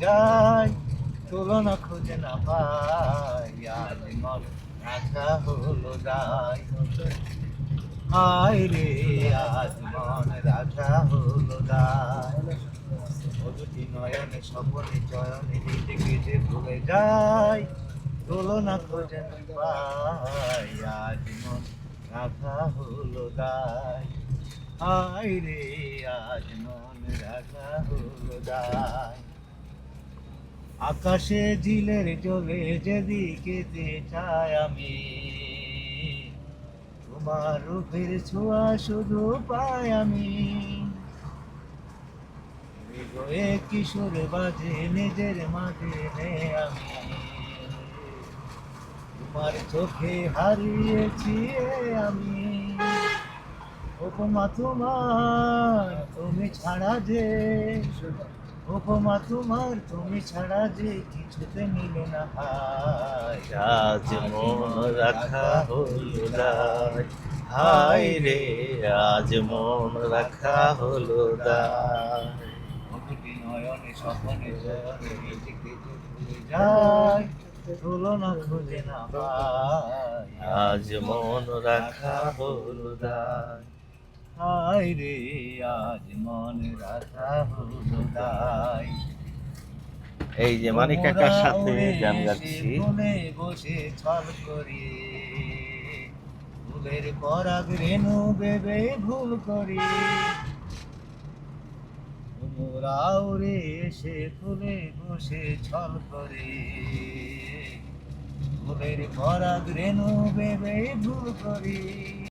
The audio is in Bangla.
যায়, তুলনা খুঁজে না পাই, আজ মন রাখা হলো দায়। হায় রে আজ মন রাখা হলো দায়। দুটি নয়নে স্বপনে চয়নে নিজেকে যে ভুলে যায়, তুলনা খুঁজে না পাই, আজ মন রাখা হলো দায়। হায় রে আজ মন রাখা হলো দায়। আকাশে ঝিলের জলে যেদিকে চাই আমি, তোমার রূপের ছোঁয়া শুধু পাই আমি। হৃদয়ে কিশোর বাজে নিজের মাঝে নে আমি, তোমার চোখে হারিয়েছি আমি। উপমা তোমার তুমি ছাড়া যে, উপমা তোমার তুমি ছাড়া যে কিছুতে মিলে না হায়, আজ মন রাখা হলো দায়। হায় রে আজ মন রাখা হলো দায়। দুটি নয়নে স্বপনে জয়নে নিজেকে যে ভুলে যায়, তুলনা খুঁজে না পাই, আজ মন রাখা হলো দায়। হায় রে আজ মন রাখা হলো দায়। এই যে মানিক কাকার সাথে গান গাচ্ছি। ফুলে বসে ছল করি, ফুলের পরাগ রেণু বেবে ভুল করি। তোমরা উড়ে এসে ফুলে বসে ছল করি, ফুলের পরাগ রেণু বেবে ভুল করি।